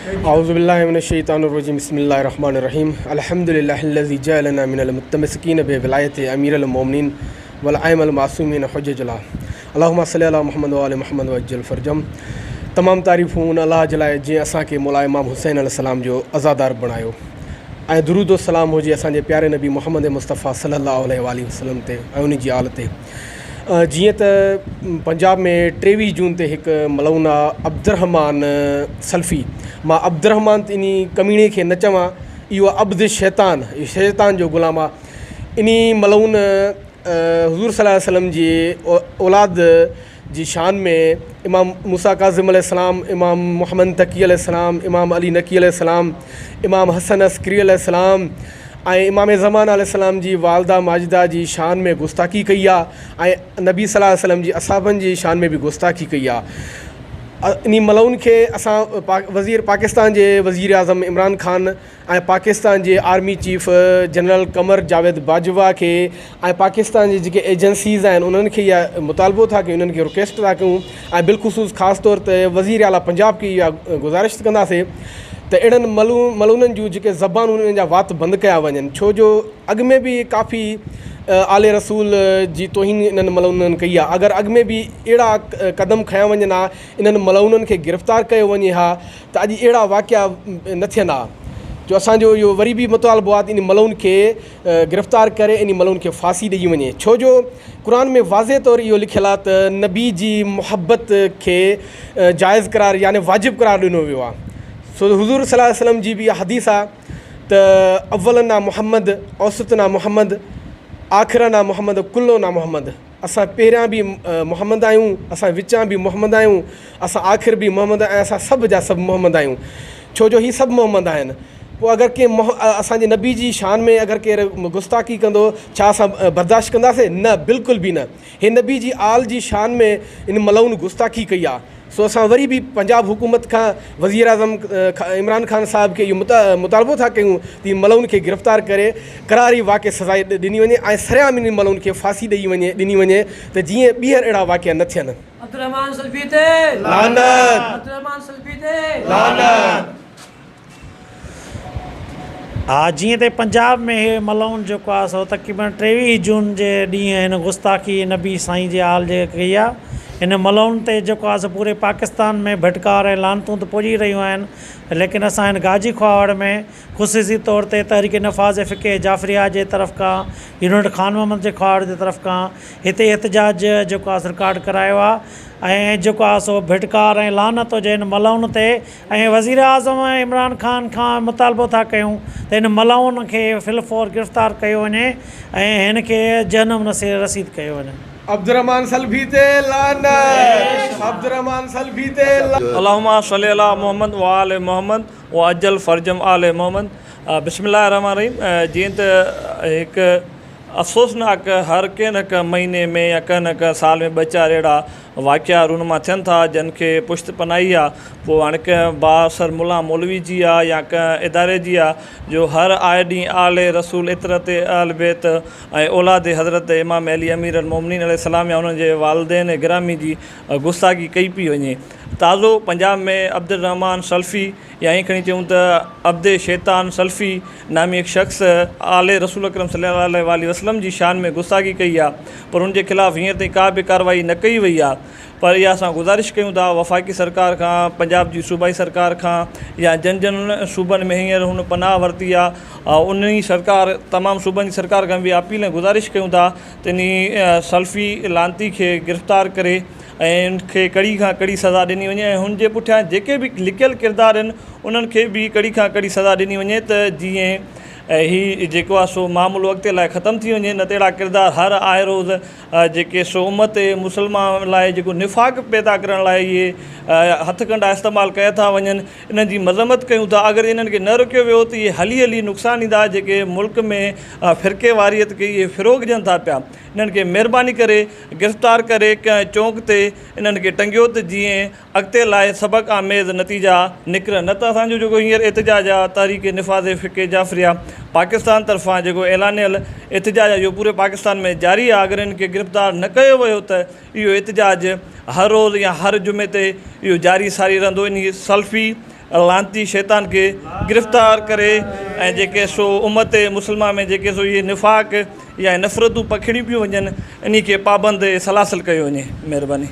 औज़ुबिल्लाहि मिनश्शैतानिर्रजीम बिस्मिल्लाहिर्रहमानिर्रहीम अल्हम्दुलिल्लाहिल्लज़ी जअलना मिनल मुत्तमस्सिकीन बिविलायति अमीरुल मोमिनीन वल आइमल मासूमीन हुज्जतुल्लाह अल्लाहुम्मा सल्लि अला मुहम्मद व आलि मुहम्मद वअज्जल फरजम। तमाम तारीफ़ूं उन अल्लाह जे लाइ जंहिं असांखे मौला इमाम हुसैन अलैहिस्सलाम जो अज़ादार बणायो ऐं दुरूद व सलाम हुजे असांजे प्यारे नबी मुहम्मद मुस्तफ़ा सल्लल्लाहु अलैहि वसल्लम ते ऐं उन जी आल ते। जीअं त पंजाब में 23 जून ते हिकु मलौना अब्दुर्रहमान सल्फ़ी, मां अब्दुर्रहमान इन कमीणे खे न चवां, इहो अब्द शैतान जो ग़ुलाम आहे। इन मलऊन हुज़ूर सल्लल्लाहु अलैहि वसल्लम जी औलाद जी शान में इमाम मूसा काज़िम अलैहिस्सलाम, इमाम मुहम्मद तकी अलैहिस्सलाम, इमाम अली नकी अलैहिस्सलाम, इमाम हसन अस्करी अलैहिस्सलाम ऐं इमाम ज़मान अलैहिस्सलाम जी वालदा माजिदा जी शान में गुस्ताखी कई आहे ऐं नबी सल्लल्लाहु अलैहि वसल्लम जी असहाबनि जी शान में बि गुस्ताखी कई आहे। इन मलउन खे असां पाकिस्तान जे वज़ीर आज़म इमरान ख़ान ऐं पाकिस्तान जे आर्मी चीफ जनरल क़मर जावेद बाजवा खे ऐं पाकिस्तान जी जेके एजेंसीज़ आहिनि उन्हनि खे इहा मुतालबो था कयूं, उन्हनि खे रिक्वेस्ट था कयूं ऐं बिलख़ुसूस ख़ासि तौर ते वज़ीर आला पंजाब खे इहा गुज़ारिश कंदासीं त अहिड़नि मलूननि जूं जेके ज़बान उन्हनि जा वात बंदि कया वञनि, छो जो अॻु में बि काफ़ी आले रसूल जी तोहीन इन्हनि मलउननि कई आहे। अगरि अॻु में बि अहिड़ा क़दम खयां वञनि हा, इन्हनि मलउननि खे गिरफ़्तार कयो वञे हा त अॼु अहिड़ा वाक़िया न थियनि हा। जो असांजो इहो वरी बि मुतालबो आहे त इन मलउन खे गिरफ़्तार करे इन मलउन खे फांसी ॾेई वञे, छो जो क़ुर में वाज़े तौरु इहो लिखियलु आहे त नबी जी मुहबत खे जाइज़ करार यानी वाजिबु करार ॾिनो वियो आहे। सो हुज़ूर सल्लल्लाहु अलैहि वसल्लम जी बि हदीस आहे त अव्वलना मोहम्मद, औसतना मोहम्मद, आख़िरना मोहम्मद, कुल्लोना मोहम्मद। असां पहिरियां बि मोहम्मद आहियूं, असां विचां बि मोहम्मद आहियूं, असां आख़िर बि मोहम्मद ऐं असां सभु जा सभु मोहम्मद आहियूं, छो जो हीअ सभु मोहम्मद आहिनि। पोइ अगरि कंहिं असांजे नबी जी शान में अगरि केरु गुस्ताखी कंदो, छा असां बर्दाश्त कंदासीं? न, बिल्कुलु बि न। हे नबी जी आल जी शान में इन मलउन गुस्ताखी कई आहे। सो असां वरी बि पंजाब हुकूमत खां वज़ीर आज़म इमरान ख़ान साहिब खे इहो मुतालबो था कयूं त मलउन खे गिरफ़्तार करे करारी वाक़ई सज़ा ॾिनी वञे ऐं सरियाम इन मलउन खे फांसी ॾिनी वञे त जीअं ॿीहर अहिड़ा वाक़िया न थियनि। अब्दुर्रहमान सल्फ़ी ते लानत, अब्दुर्रहमान सल्फ़ी ते लानत। हा, जीअं त पंजाब में इहे मलउन जेको आहे सो तक़रीबन 23 जून जे ॾींहुं हिन गुस्ताखी नबी साईं जे आल जे कई आहे। इन मलउन ते जेको आहे सो पूरे पाकिस्तान में भटकार ऐं लानतूं त पुॼी रहियूं आहिनि, लेकिन असां हिन गाजी ख्वाड़ में ख़ुसूसी तौर ते तहरीक नफ़ाज़ फ़िक़े जाफ़रिया जे तरफ़ खां, यूनिट ख़ान मोहम्मद जे ख्वाड़ जे तरफ़ खां हिते एहतजाज जेको आहे रिकॉर्ड करायो आहे ऐं जेको आहे सो भिटकार ऐं लानत हुजे हिन मलउन ते। ऐं वज़ीर आज़म इमरान ख़ान खां मुतालबो था कयूं त हिन मलउन खे फ़िलफ़ौर गिरफ़्तार कयो वञे ऐं हिन खे जनम रसीद कयो वञे। अब्दुर्रहमान सल्फ़ी ते लानत, अब्दुर्रहमान सल्फ़ी ते अल्लाहुम्मा सल्लि अला मुहम्मद व आले मुहम्मद व अज्जल फरजम आले मुहम्मद। बिस्मिल्लाहिर्रहमानिर्रहीम। जीअं त हिकु अफ़सोसनाक हर कंहिं न कंहिं महीने में या कंहिं न कंहिं साल में 2-4 अहिड़ा वाक़िया रुन मां थियनि था जिन खे पुश्त पनाई आहे। पोइ हाणे कंहिं बाअसर मुला मौलवी जी आहे या कंहिं इदारे जी आहे जो हर आए ॾींहुं आले रसूल इतरत आल बैत ऐं औलाद हज़रत इमाम अली अमीर अल मोमिनीन अलैहिस्सलाम या उन्हनि जे वालिदैन गिरामी जी गुस्ताखी कई पई वञे। ताज़ो पंजाब में अब्दुर्रहमान सल्फ़ी या ईअं खणी चयूं त अब्दे शैतान सल्फ़ी नामी हिकु शख़्स आले रसूल अकरम सल्लल्लाहु अलैहि वसल्लम जी शान में गुस्ताखी कई आहे, पर उनजे ख़िलाफ़ु हींअर ताईं का बि कार्रवाई न कई वई आहे। पर इहा असां गुज़ारिश कयूं था वफ़ाक़ी सरकार खां, पंजाब जी सूबाई सरकार खां या जन सूबनि में हींअर हुन पनाह वरिती आहे, उन सरकार तमामु सूबनि जी सरकार खां बि अपील ऐं गुज़ारिश कयूं था त इन सल्फ़ी लानती खे गिरफ़्तार करे ऐं उनखे कड़ी खां कड़ी सज़ा ॾिनी वञे ऐं हुन जे पुठियां जेके बि लिकियल किरदार आहिनि उन्हनि खे बि कड़ी खां कड़ी सज़ा ॾिनी वञे त जीअं ही जेको आहे सो मामूलु अॻिते लाइ ख़तमु थी वञे। न त अहिड़ा किरदार हर आए रोज़ जेके सो उम्मत मुस्लमान लाइ जेको निफ़ाक़ पैदा करण लाइ इहे हथकंडा इस्तेमालु कया था वञनि, इन्हनि जी मज़म्मत कयूं था। अगरि इन्हनि खे न रोकियो वियो त इहे हली हली नुक़सानु ईंदा जेके मुल्क में फ़िरक़े वारियत खे इहे फ़िरोग ॾियनि था पिया। इन्हनि खे महिरबानी करे गिरफ़्तार करे कंहिं चौंक ते इन्हनि खे टंगियो त जीअं अॻिते लाइ सबक़ आमेज़ नतीजा निकिरनि। न त असांजो जेको हींअर एहतजाज आहे तहरीक नफ़ाज़ फ़िक़े जाफ़रिया पाकिस्तान तरफ़ां जेको ऐलानियल एहतजाज आहे इहो पूरे पाकिस्तान में जारी आहे। अगरि इनखे गिरफ़्तार न कयो वियो त इहो एहतजाज हर रोज़ या हर जुमे ते इहो जारी सारी रहंदो। इन सल्फ़ी लानती शैतान खे गिरफ़्तार करे ऐं जेके सो उम्मत मुस्लिमा में जेके सो इहे निफ़ाक़ या नफ़रतूं पखिड़ियूं पियूं वञनि इन खे पाबंद सलासिल कयो वञे। महिरबानी।